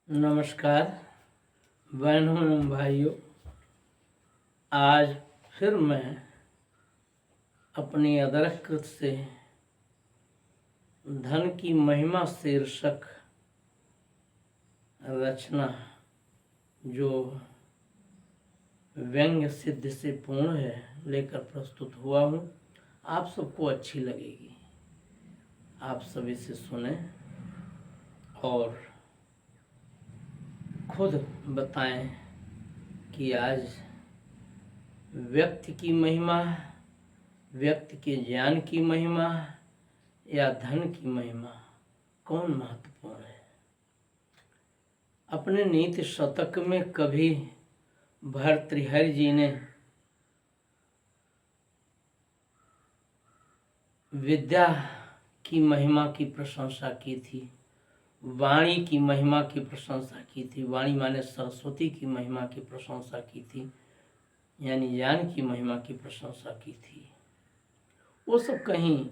नमस्कार बहनों एवं भाइयों। आज फिर मैं अपनी अदरक कृत से धन की महिमा शीर्षक रचना जो व्यंग्य सिद्ध से पूर्ण है लेकर प्रस्तुत हुआ हूँ। आप सबको अच्छी लगेगी, आप सभी से सुने और खुद बताएं कि आज व्यक्ति की महिमा, व्यक्ति के ज्ञान की महिमा या धन की महिमा कौन महत्वपूर्ण है। अपने नीति शतक में कभी भर्तृहरि जी ने विद्या की महिमा की प्रशंसा की थी, वाणी की महिमा की प्रशंसा की थी। वाणी माने सरस्वती की महिमा की प्रशंसा की थी, यानी ज्ञान की महिमा की प्रशंसा की थी। वो सब कहीं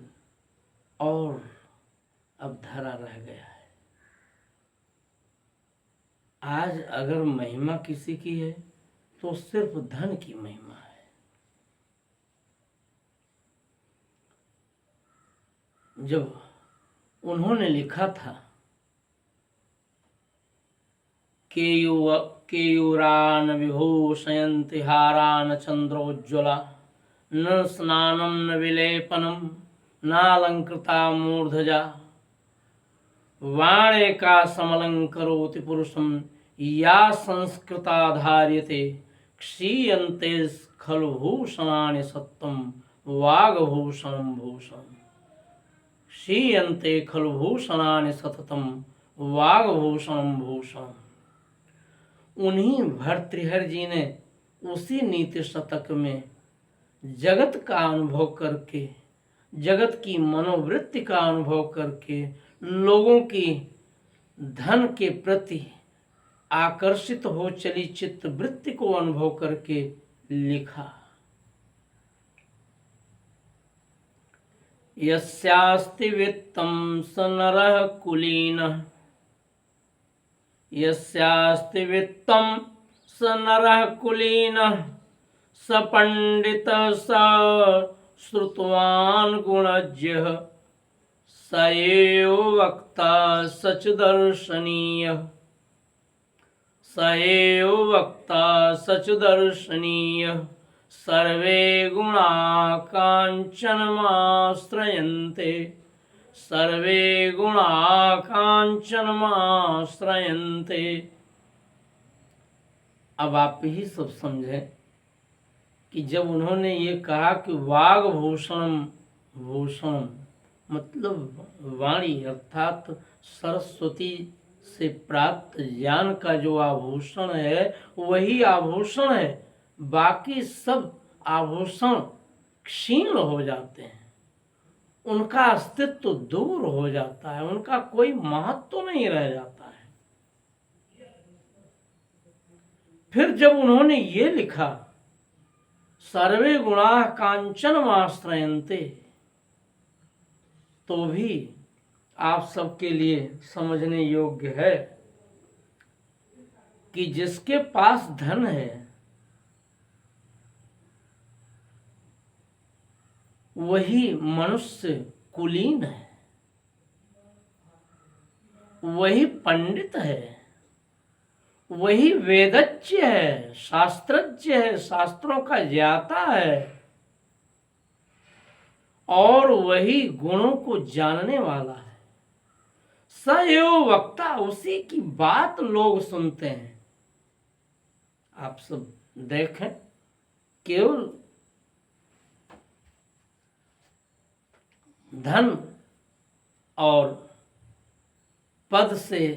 और अब धरा रह गया है। आज अगर महिमा किसी की है तो सिर्फ धन की महिमा है। जब उन्होंने लिखा था केयूरान विभूषयन्ति हारान चंद्रोज्ज्वला न स्नानं न विलेपनं नालंकृता मूर्धजा वाणे का समलंकरोति पुरुषं या संस्कृता धार्यते क्षीयन्ते खलु भूषणानि सत्तं वागभूषणं भूषणम् क्षीयन्ते खलु भूषणानि सततं वागभूषणं भूषणम्। उन्हीं भर्तृहरि जी ने उसी नीति शतक में जगत का अनुभव करके, जगत की मनोवृत्ति का अनुभव करके, लोगों की धन के प्रति आकर्षित हो चली चित्त वृत्ति को अनुभव करके लिखा। यस्यास्ति वित्तं स नरः कुलीनः, यस्यास्ति वित्तं स नरः कुलीनः स पंडितः स श्रुतवान् गुणज्ञः स एव वक्ता सच दर्शनीयः स एव वक्ता सच दर्शनीयः सर्वे गुणा काञ्चनमाश्रयन्ते सर्वे गुणा काञ्चनमाश्रयन्ते। अब आप ही सब समझें कि जब उन्होंने ये कहा कि वागभूषणम भूषणम मतलब वाणी अर्थात सरस्वती से प्राप्त ज्ञान का जो आभूषण है वही आभूषण है, बाकी सब आभूषण क्षीण हो जाते हैं, उनका अस्तित्व दूर हो जाता है, उनका कोई महत्व नहीं रह जाता है। फिर जब उन्होंने ये लिखा सर्वे गुणा कांचनमाश्रयन्ते, तो भी आप सबके लिए समझने योग्य है कि जिसके पास धन है वही मनुष्य कुलीन है, वही पंडित है, वही वेदज्ञ है, शास्त्रज्ञ है, शास्त्रों का ज्ञाता है और वही गुणों को जानने वाला है। स एव वक्ता, उसी की बात लोग सुनते हैं। आप सब देखें, केवल धन और पद से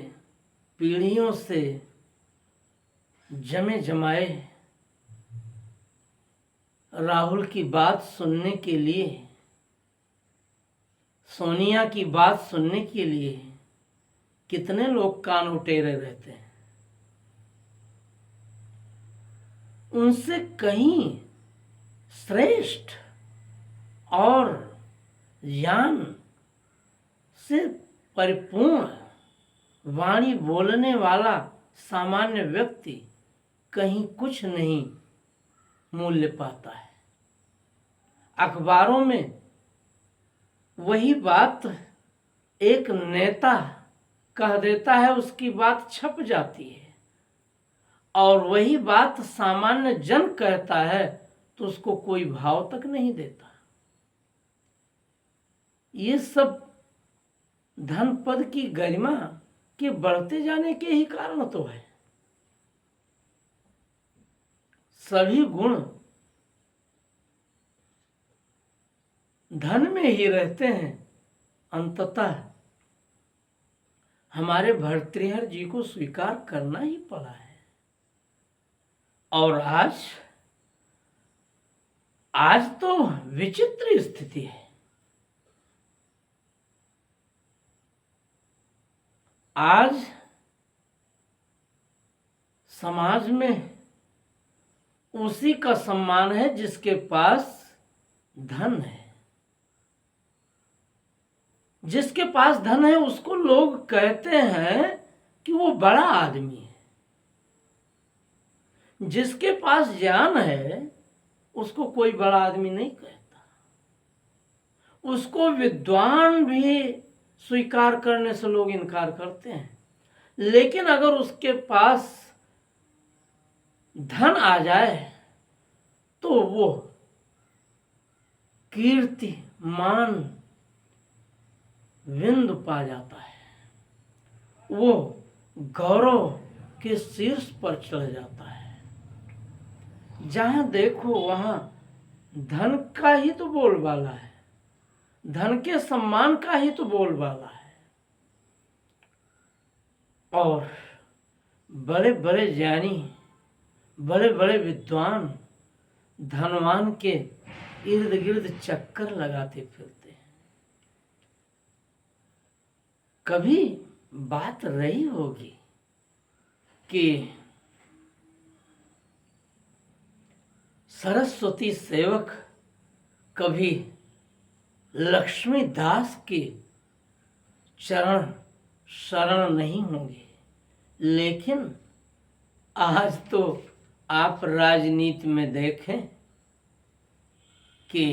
पीढ़ियों से जमे जमाए राहुल की बात सुनने के लिए, सोनिया की बात सुनने के लिए कितने लोग कान उटेरे रहते हैं। उनसे कहीं श्रेष्ठ और ज्ञान से परिपूर्ण वाणी बोलने वाला सामान्य व्यक्ति कहीं कुछ नहीं मूल्य पाता है। अखबारों में वही बात एक नेता कह देता है, उसकी बात छप जाती है, और वही बात सामान्य जन कहता है तो उसको कोई भाव तक नहीं देता। ये सब धन पद की गरिमा के बढ़ते जाने के ही कारण तो है। सभी गुण धन में ही रहते हैं। अंततः हमारे भर्तृहरि जी को स्वीकार करना ही पड़ा है। और आज तो विचित्र स्थिति है। आज समाज में उसी का सम्मान है जिसके पास धन है। जिसके पास धन है उसको लोग कहते हैं कि वो बड़ा आदमी है। जिसके पास ज्ञान है उसको कोई बड़ा आदमी नहीं कहता। उसको विद्वान भी स्वीकार करने से लोग इनकार करते हैं। लेकिन अगर उसके पास धन आ जाए तो वो कीर्ति मान विंद पा जाता है। वो गौरव के शीर्ष पर चढ़ जाता है। जहां देखो वहां धन का ही तो बोलबाला है, धन के सम्मान का ही तो बोलबाला है। और बड़े बड़े ज्ञानी, बड़े बड़े विद्वान धनवान के इर्द गिर्द चक्कर लगाते फिरते हैं। कभी बात रही होगी कि सरस्वती सेवक कभी लक्ष्मी दास के चरण शरण नहीं होंगे। लेकिन आज तो आप राजनीति में देखें कि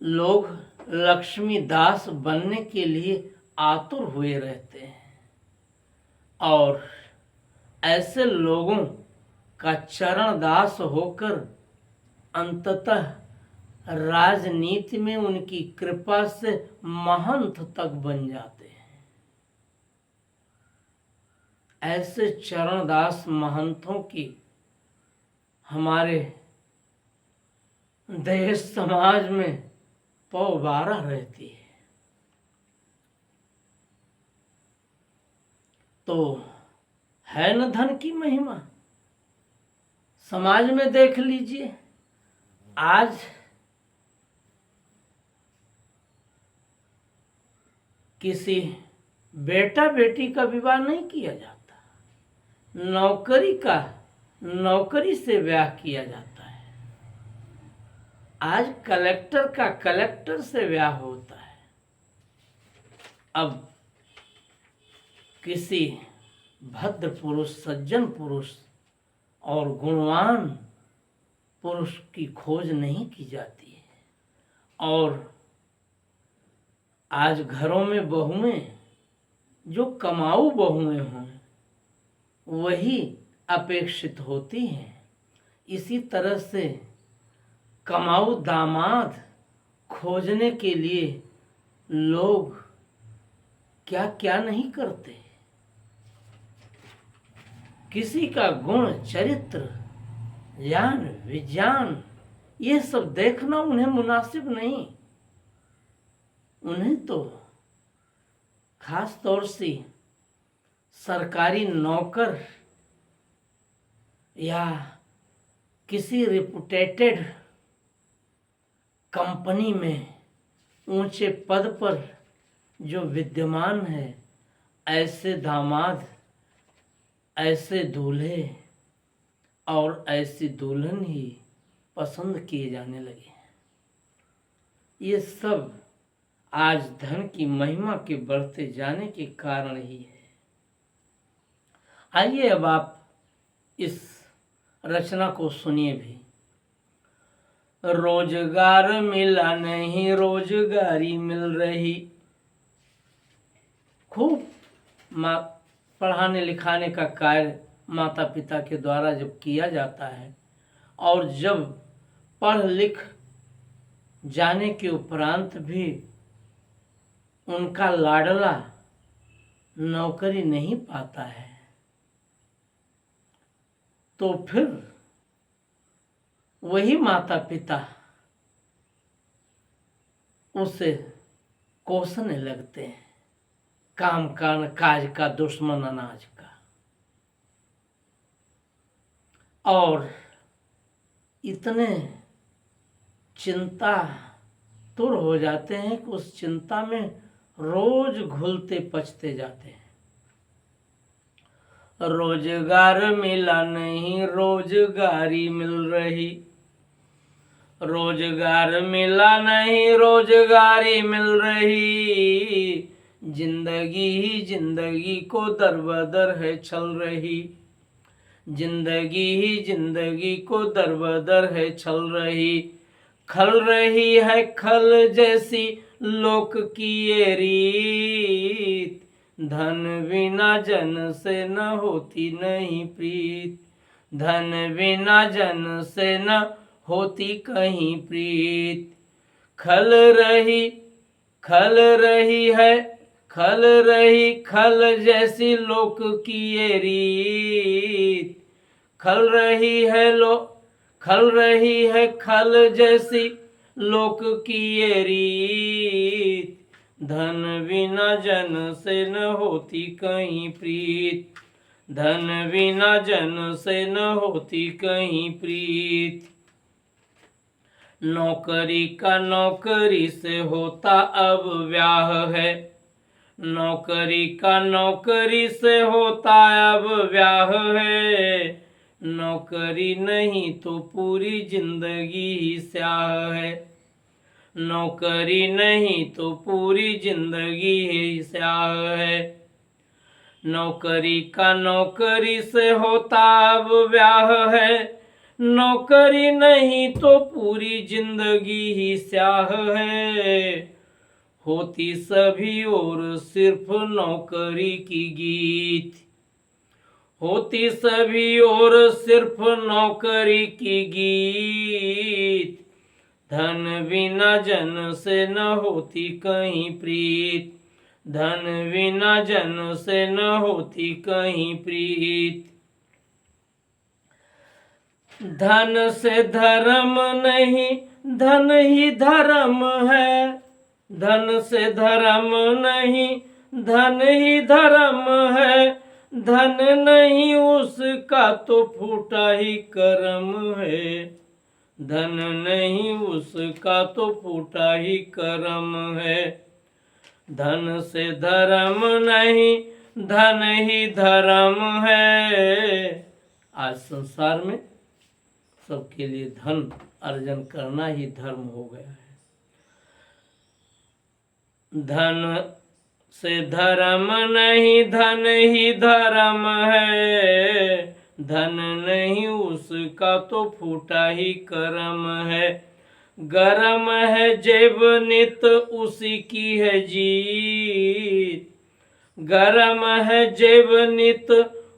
लोग लक्ष्मी दास बनने के लिए आतुर हुए रहते हैं, और ऐसे लोगों का चरण दास होकर अंततः राजनीति में उनकी कृपा से महंत तक बन जाते हैं। ऐसे चरणदास महंतों की हमारे देश समाज में पौबारा रहती है। तो है न धन की महिमा। समाज में देख लीजिए, आज किसी बेटा बेटी का विवाह नहीं किया जाता, नौकरी से ब्याह किया जाता है। आज कलेक्टर का कलेक्टर से ब्याह होता है। अब किसी भद्र पुरुष, सज्जन पुरुष और गुणवान पुरुष की खोज नहीं की जाती है। और आज घरों में बहुएं, जो कमाऊ बहुएं हों, वही अपेक्षित होती हैं। इसी तरह से कमाऊ दामाद खोजने के लिए लोग क्या क्या नहीं करते। किसी का गुण, चरित्र, ज्ञान, विज्ञान, ये सब देखना उन्हें मुनासिब नहीं। उन्हें तो खास तौर से सरकारी नौकर या किसी रिपुटेटेड कंपनी में ऊंचे पद पर जो विद्यमान है, ऐसे दामाद, ऐसे दूल्हे और ऐसी दुल्हन ही पसंद किए जाने लगे हैं। ये सब आज धन की महिमा के बढ़ते जाने के कारण ही है। आइए अब आप इस रचना को सुनिए भी। रोजगार मिला नहीं, रोजगारी मिल रही। खूब पढ़ाने लिखाने का कार्य माता पिता के द्वारा जब किया जाता है और जब पढ़ लिख जाने के उपरांत भी उनका लाडला नौकरी नहीं पाता है, तो फिर वही माता पिता उसे कोसने लगते हैं, काम काज का दुश्मन अनाज का, और इतने चिंता तुर हो जाते हैं कि उस चिंता में रोज घुलते पचते जाते हैं। रोजगार मिला नहीं, रोजगारी मिल रही। रोजगार मिला नहीं, रोजगारी मिल रही। जिंदगी ही जिंदगी को दर बदर है छल रही। जिंदगी ही जिंदगी को दर बदर है छल रही। खल रही है खल जैसी लोक की ये रीत। धन बिना जन से न होती नहीं प्रीत। धन बिना जन से न होती कहीं प्रीत। खल रही है खल जैसी लोक की ये रीत। खल रही है खल जैसी लोक की ये रीत। धन बिना जन से न होती कहीं प्रीत। धन बिना जन से न होती कहीं प्रीत। नौकरी का नौकरी से होता अब व्याह है। नौकरी का नौकरी से होता अब व्याह है। नौकरी नहीं तो पूरी जिंदगी ही स्याह है। नौकरी नहीं तो पूरी जिंदगी ही स्याह है। नौकरी का नौकरी से होता अब व्याह है। नौकरी नहीं तो पूरी जिंदगी ही स्याह है। होती सभी और सिर्फ नौकरी की गीत। होती सभी और सिर्फ नौकरी की गीत। धन बिना जन से न होती कहीं प्रीत। धन बिना जन से न होती कहीं प्रीत। धन से धर्म नहीं, धन ही धर्म है। धन से धर्म नहीं, धन ही धर्म है। धन नहीं उसका तो फूटा ही कर्म है। धन नहीं उसका तो फूटा ही कर्म है। धन से धर्म नहीं, धन ही धर्म है। आज संसार में सबके लिए धन अर्जन करना ही धर्म हो गया है। धन से धर्म नहीं, धन ही धर्म है। धन नहीं उसका तो फूटा ही कर्म है। गरम है जेब नित उसी की है जीत। गरम है जेब नित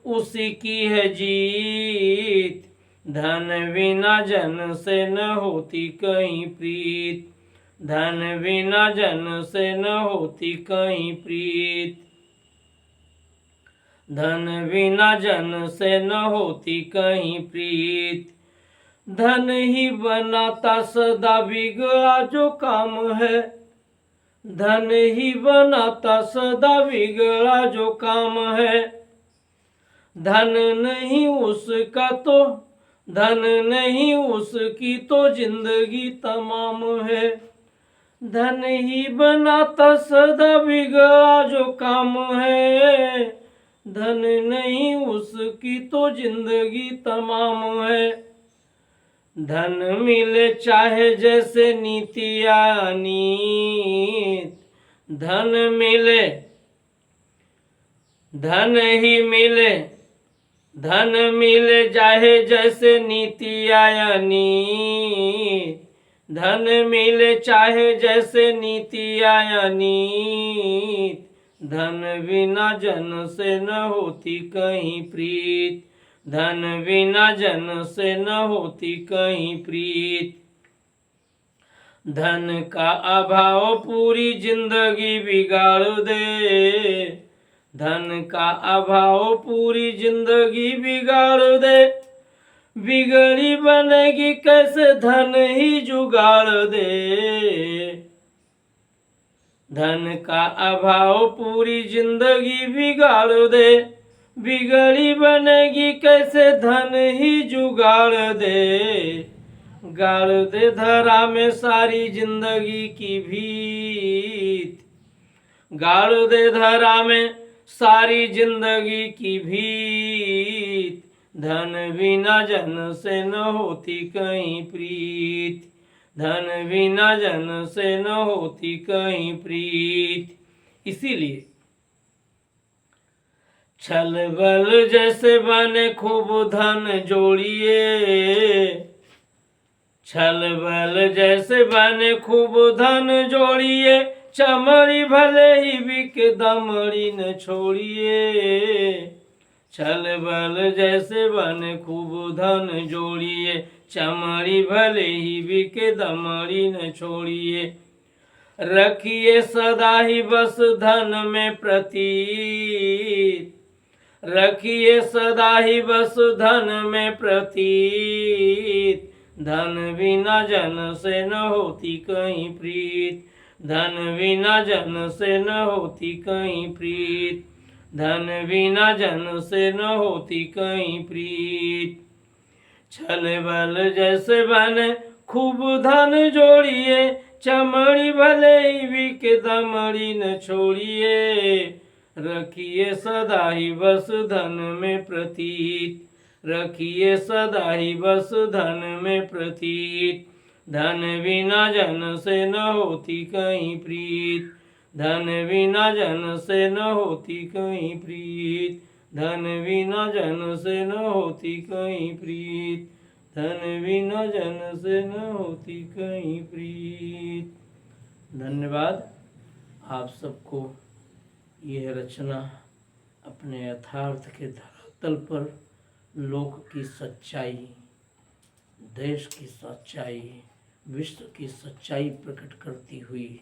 उसी की है जीत। धन बिना जन से न होती कहीं प्रीत। धन बिना जन से न होती कहीं प्रीत। धन बिना जन से न होती कहीं प्रीत। धन ही बनाता सदा बिगड़ा जो काम है। धन ही बनाता सदा बिगड़ा जो काम है। धन नहीं उसका तो, धन नहीं उसकी तो जिंदगी तमाम है। धन ही बनाता सदा बिगड़ा जो काम है। धन नहीं उसकी तो जिंदगी तमाम है। धन मिले चाहे जैसे नीति या नीत। धन मिले धन ही मिले, धन मिले चाहे जैसे नीति आया नीत, धन मिले चाहे जैसे नीति आया नीत, धन बिना जन से न होती कहीं प्रीत, धन बिना जन से न होती कहीं प्रीत। धन का अभाव पूरी जिंदगी बिगाड़ दे, धन का अभाव पूरी जिंदगी बिगाड़ दे, बिगड़ी बनेगी कैसे धन ही जुगाड़ दे, धन का अभाव पूरी जिंदगी बिगाड़ दे, बिगड़ी बनेगी कैसे धन ही जुगाड़ दे, गाड़ दे धरा में सारी जिंदगी की भीत, गाड़ दे धरा में सारी जिंदगी की भीत, धन बिना जन से न होती कहीं प्रीत, धन बिना जन से न होती कहीं प्रीत। इसीलिए छल बल जैसे बने खूब धन जोड़िए, छल बल जैसे बने खूब धन जोड़िए, चमड़ी भले ही बिक दमड़ी न छोड़िए, छल बल जैसे बने खूब धन जोड़िए, चमड़ी भले ही बिक दमड़ी न छोड़िए, रखिए सदा ही बस धन में प्रतीत, रखिए सदा ही बस धन में प्रतीत, धन बिना जन से न होती कहीं प्रीत, धन बिना जन से न होती कहीं प्रीत, धन बिना जन से न होती कहीं प्रीत। छल बल जैसे बने खूब धन जोड़िए, चमड़ी भले ही बिक दमड़ी न छोड़िए, रखिए सदा ही बस धन में प्रतीत, रखिए सदा ही बस धन में प्रतीत, धन बिना जन से न होती कहीं प्रीत, धन बिना जन से न होती कहीं प्रीत, धन बिना जन से न होती कहीं प्रीत, धन बिना जन से न होती कहीं प्रीत। धन्यवाद। आप सबको यह रचना अपने यथार्थ के धरातल पर लोक की सच्चाई, देश की सच्चाई, विश्व की सच्चाई प्रकट करती हुई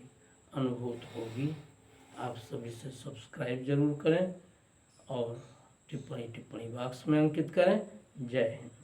अनुभूत होगी। आप सभी से सब्सक्राइब जरूर करें और टिप्पणी बॉक्स में अंकित करें। जय हिंद।